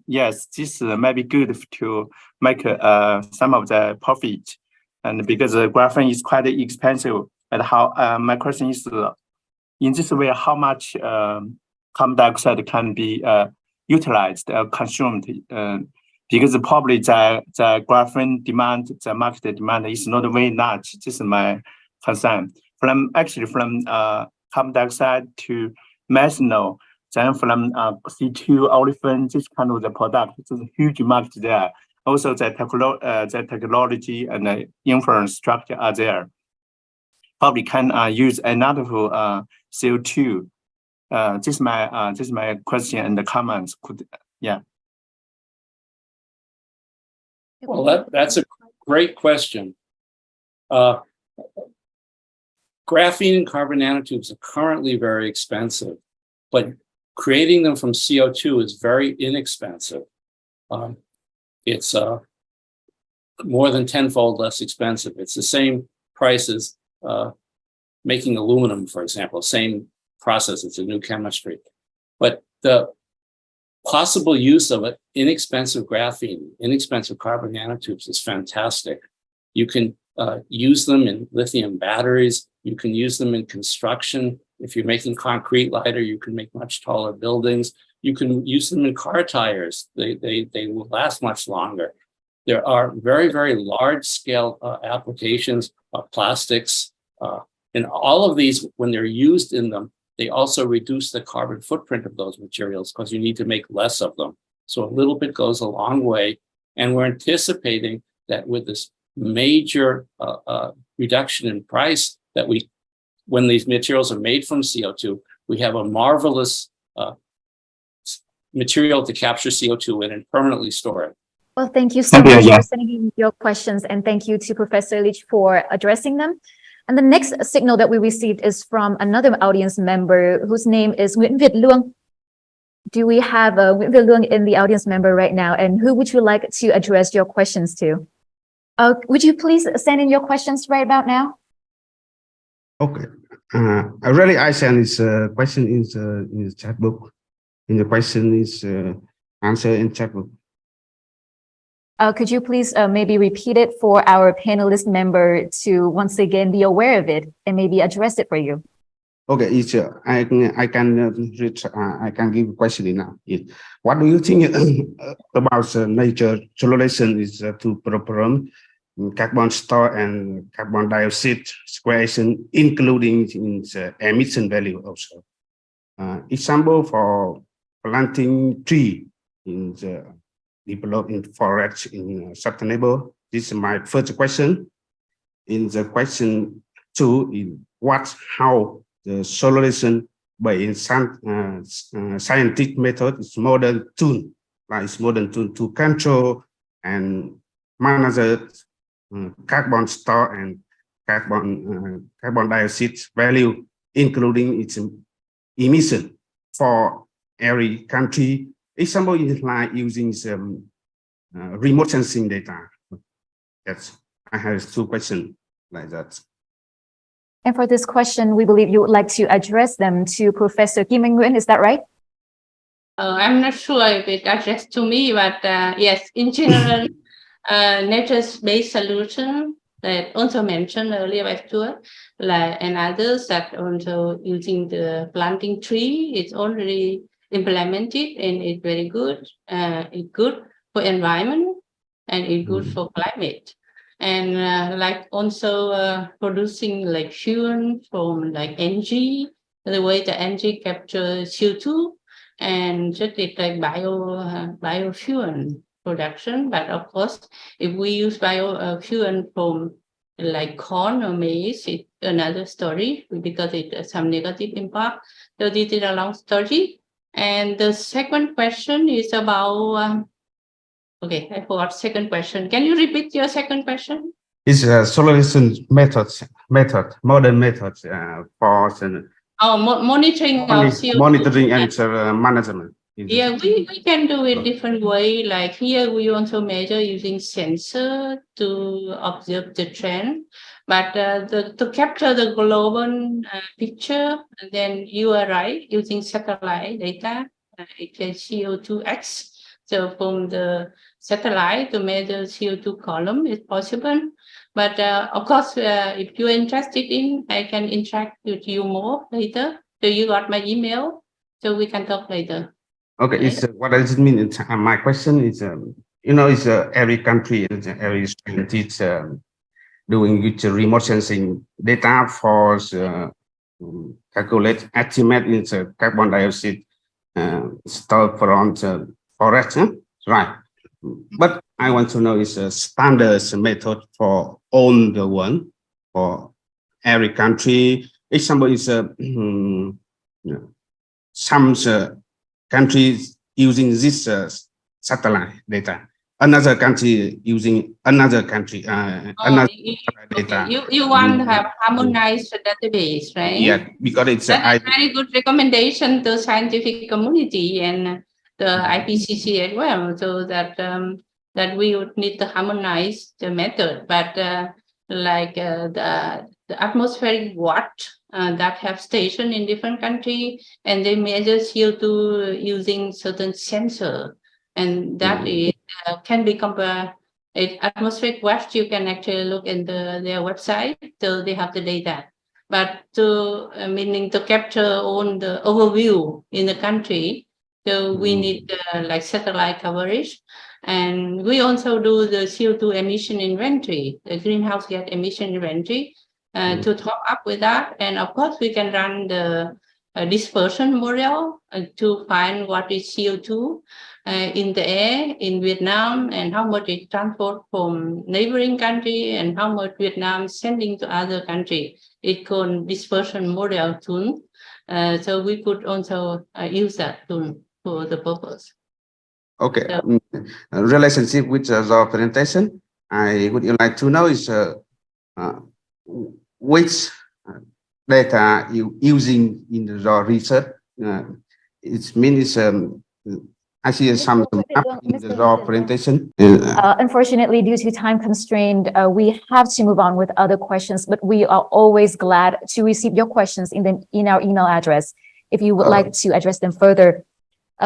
yes, this might be good to make some of the profit. And because the graphene is quite expensive, but how? My question is, in this way, how much carbon dioxide can be utilized, consumed? Because probably the graphene demand, the market demand is not very large. This is my concern. From carbon dioxide to methanol, then from C2 olefin, this kind of the product, it's a huge market there. Also, the technology and the infrastructure are there. Probably can use another CO2. This is my question and the comments. Well, that's a great question. Graphene and carbon nanotubes are currently very expensive, but creating them from CO2 is very inexpensive. It's more than tenfold less expensive. It's the same price as making aluminum, for example, same process. It's a new chemistry. But the possible use of an inexpensive graphene, inexpensive carbon nanotubes is fantastic. You can use them in lithium batteries. You can use them in construction. If you're making concrete lighter, you can make much taller buildings. You can use them in car tires. They will last much longer. There are very, very large scale applications of plastics. And all of these, when they're used in them, they also reduce the carbon footprint of those materials because you need to make less of them. So a little bit goes a long way. And we're anticipating that with this major reduction in price, that when these materials are made from CO2, we have a marvelous material to capture CO2 in and permanently store it. Well, thank you so much for sending in your questions, and thank you to Professor Leach for addressing them. And the next signal that we received is from another audience member whose name is Nguyễn Việt Luong. Do we have Nguyễn Việt Luong in the audience member right now? And who would you like to address your questions to? Would you please send in your questions right about now? Okay. I send this question in the chat book. And the question is answered in chat book. Could you please maybe repeat it for our panelist member to once again be aware of it and maybe address it for you? Okay, it's I can give a question now. What do you think about nature solution is to problem carbon store and carbon dioxide sequestration, including in the emission value also? Example for planting tree in the developing forest in sustainable. This is my first question. In the question 2, is how the solution by scientific method is modern tool, to control and manage carbon store and carbon dioxide value, including its emission for every country. Example is like using some remote sensing data. Yes, I have 2 questions like that. And for this question, we believe you would like to address them to Professor Kim Nguyen, is that right? I'm not sure if it addressed to me, but yes, in general, nature-based solution that also mentioned earlier by Stuart, and others that also using the planting tree, it's already implemented and it's very good. It's good for environment and it's good for climate. And like also producing like fuel from like energy, the way the energy captures CO2 and just it's like biofuel production. But of course, if we use biofuel from like corn or maize, it's another story because it has some negative impact. So this is a long story. And the second question is about, okay, I forgot second question. Can you repeat your second question? It's a solution modern methods for Monitoring of CO2. monitoring and management. Yeah, we can do it different way. Like here, we also measure using sensor to observe the trend. But to capture the global picture, then you are right, using satellite data, it can CO2x. So from the satellite to measure CO2 column is possible. But of course, if you're interested in, I can interact with you more later. So you got my email, so we can talk later. Okay, Okay. it's what does it mean? My question is, it's every country and every scientist doing with remote sensing data for calculate estimate in carbon dioxide stored from forest, right? But I want to know is a standards method for all the world, for every country. Example is some countries using this satellite data. Another country using another country another data. You want to have harmonized database, right? Yeah, because it's That's a very good recommendation to scientific community and the IPCC as well, so that that we would need to harmonize the method. But like the atmospheric watt that have station in different country, and they measure CO2 using certain sensor, and that is can be compared. Atmospheric watt, you can actually look in their website, so they have the data. But to meaning to capture on the overview in the country, so we need like satellite coverage, and we also do the CO2 emission inventory, the greenhouse gas emission inventory, to top up with that. And of course, we can run the dispersion model to find what is CO2 in the air in Vietnam, and how much it transport from neighboring country, and how much Vietnam sending to other country. It called dispersion model tool. So we could also use that tool for the purpose. Okay. So, relationship with the presentation, I would like to know is which data you using in the research. It means I see some map in the presentation. Unfortunately, due to time constraint, we have to move on with other questions, but we are always glad to receive your questions in our email address. If you would like to address them further,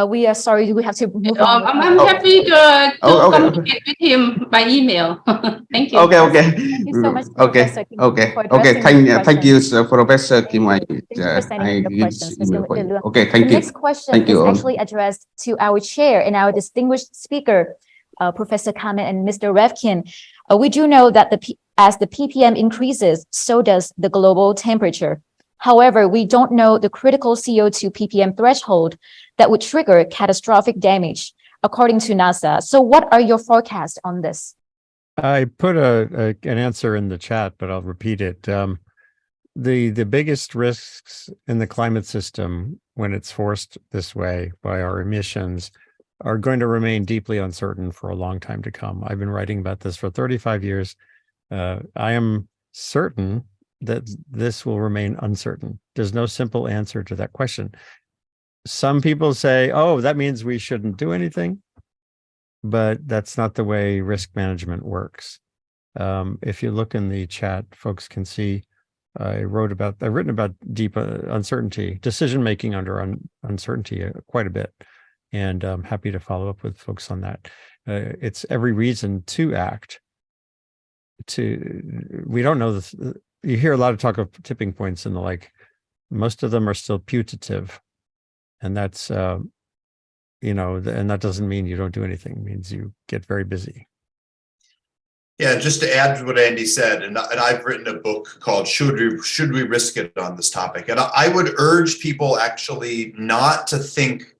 we are sorry, we have to move on. I'm happy to communicate with him by email. Thank you. Okay. Thank you so much, Okay. Professor Kim, Okay. for Okay. Thank you, Professor Kim. Thank you for sending the questions, Mr. Luong. Okay. Thank you. The next question is actually addressed to our chair and our distinguished speaker, Professor Kamen and Mr. Revkin. We do know that as the ppm increases, so does the global temperature. However, we don't know the critical CO2 ppm threshold that would trigger catastrophic damage, according to NASA. So what are your forecasts on this? I put an answer in the chat, but I'll repeat it. The biggest risks in the climate system, when it's forced this way by our emissions, are going to remain deeply uncertain for a long time to come. I've been writing about this for 35 years. I am certain that this will remain uncertain. There's no simple answer to that question. Some people say, oh, that means we shouldn't do anything, but that's not the way risk management works. If you look in the chat, folks can see I've written about deep uncertainty, decision-making under uncertainty quite a bit, and I'm happy to follow up with folks on that. It's every reason to act. We don't know this. You hear a lot of talk of tipping points and the like. Most of them are still putative, and that's and that doesn't mean you don't do anything. It means you get very busy. Yeah, just to add to what Andy said, and I've written a book called Should We Risk It on this topic, and I would urge people actually not to think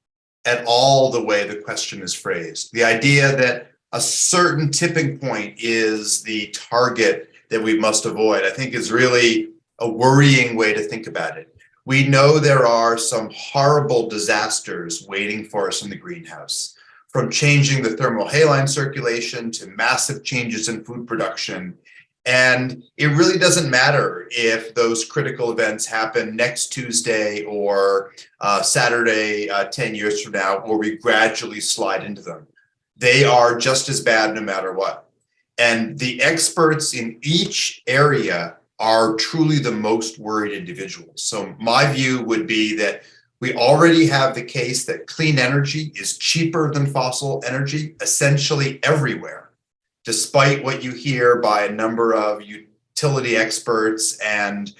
at all the way the question is phrased. The idea that a certain tipping point is the target that we must avoid, I think is really a worrying way to think about it. We know there are some horrible disasters waiting for us in the greenhouse, from changing the thermal halide circulation to massive changes in food production. And it really doesn't matter if those critical events happen next Tuesday or Saturday 10 years from now, or we gradually slide into them. They are just as bad no matter what. And the experts in each area are truly the most worried individuals. So my view would be that we already have the case that clean energy is cheaper than fossil energy essentially everywhere, despite what you hear by a number of utility experts and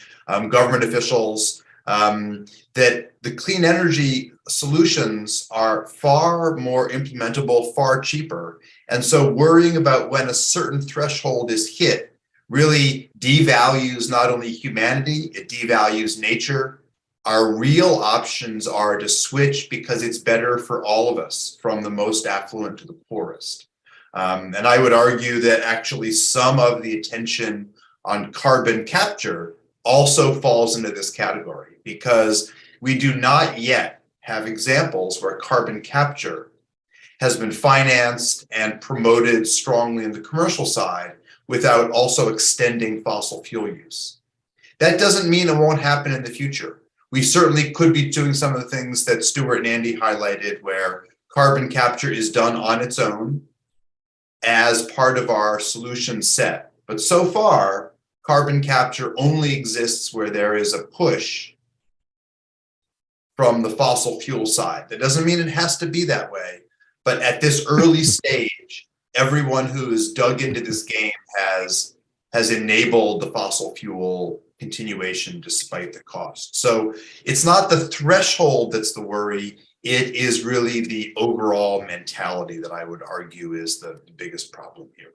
government officials, that the clean energy solutions are far more implementable, far cheaper. And so worrying about when a certain threshold is hit really devalues not only humanity, it devalues nature. Our real options are to switch because it's better for all of us, from the most affluent to the poorest. And I would argue that actually some of the attention on carbon capture also falls into this category, because we do not yet have examples where carbon capture has been financed and promoted strongly in the commercial side without also extending fossil fuel use. That doesn't mean it won't happen in the future. We certainly could be doing some of the things that Stuart and Andy highlighted, where carbon capture is done on its own as part of our solution set. But so far, carbon capture only exists where there is a push from the fossil fuel side. That doesn't mean it has to be that way, but at this early stage, everyone who is dug into this game has enabled the fossil fuel continuation despite the cost. So it's not the threshold that's the worry, it is really the overall mentality that I would argue is the biggest problem here.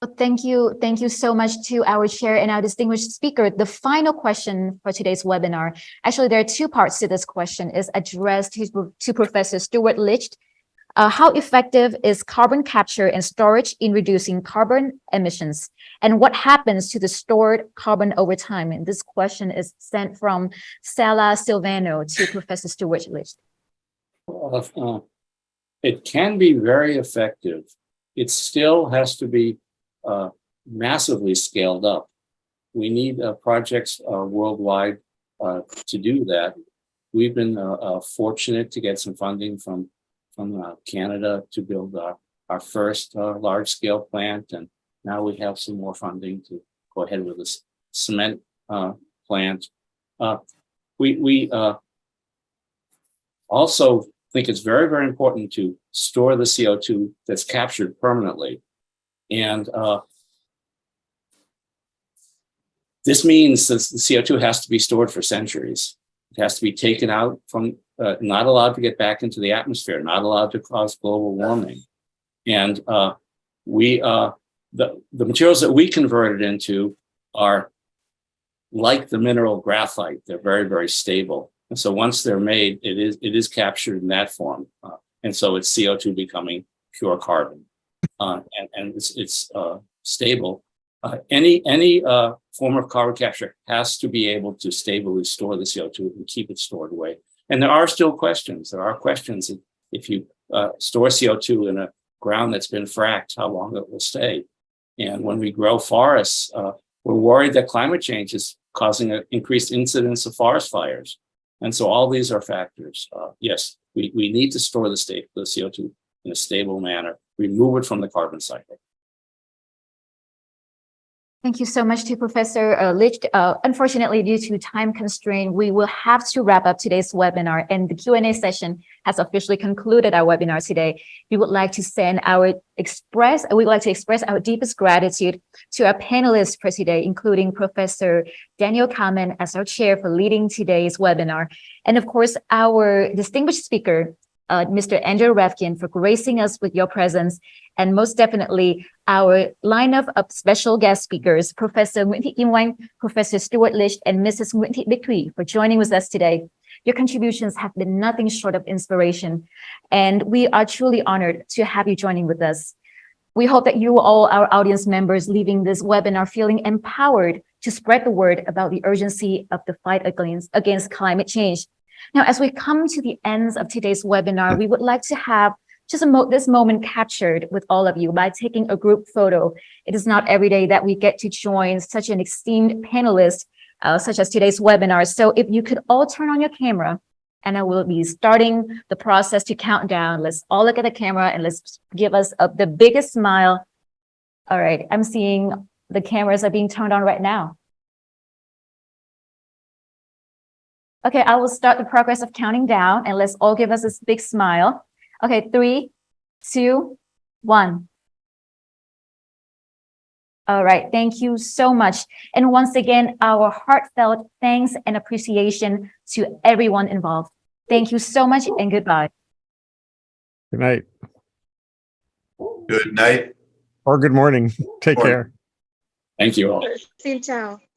Well, thank you so much to our chair and our distinguished speaker. The final question for today's webinar, actually there are two parts to this question, is addressed to Professor Stuart Licht. How effective is carbon capture and storage in reducing carbon emissions? And what happens to the stored carbon over time? And this question is sent from Sala Silvano to Professor Stuart Licht. It can be very effective. It still has to be massively scaled up. We need projects worldwide to do that. We've been fortunate to get some funding from Canada to build our first large-scale plant, and now we have some more funding to go ahead with this cement plant. We also think it's very, very important to store the CO2 that's captured permanently. And this means that the CO2 has to be stored for centuries. It has to be taken out from, not allowed to get back into the atmosphere, not allowed to cause global warming. And the materials that we converted into are like the mineral graphite. They're very, very stable. And so once they're made, it is captured in that form. And so it's CO2 becoming pure carbon. And it's stable. Any form of carbon capture has to be able to stably store the CO2 and keep it stored away. And there are still questions. There are questions if you store CO2 in a ground that's been fracked, how long it will stay. And when we grow forests, we're worried that climate change is causing an increased incidence of forest fires. And so all these are factors. Yes, we need to store the CO2 in a stable manner, remove it from the carbon cycle. Thank you so much to Professor Licht. Unfortunately, due to time constraint, we will have to wrap up today's webinar, and the Q&A session has officially concluded our webinar today. We would like to express our deepest gratitude to our panelists for today, including Professor Daniel Kamen as our chair for leading today's webinar, and of course, our distinguished speaker, Mr. Andrew Revkin, for gracing us with your presence, and most definitely our lineup of special guest speakers, Professor Nguyễn Thị Kim Oanh, Professor Stuart Licht, and Mrs. Nguyễn Thị Bích Thủy, for joining with us today. Your contributions have been nothing short of inspiration, and we are truly honored to have you joining with us. We hope that you all, our audience members, leaving this webinar feeling empowered to spread the word about the urgency of the fight against climate change. Now, as we come to the ends of today's webinar, we would like to have just this moment captured with all of you by taking a group photo. It is not every day that we get to join such an esteemed panelist, such as today's webinar. So if you could all turn on your camera, and I will be starting the process to count down. Let's all look at the camera and let's give us the biggest smile. All right, I'm seeing the cameras are being turned on right now. Okay, I will start the progress of counting down, and let's all give us this big smile. Okay, 3, 2, 1. All right, thank you so much. And once again, our heartfelt thanks and appreciation to everyone involved. Thank you so much and goodbye. Good night. Good night. Or good morning. Take care. Thank you all. Xin chào.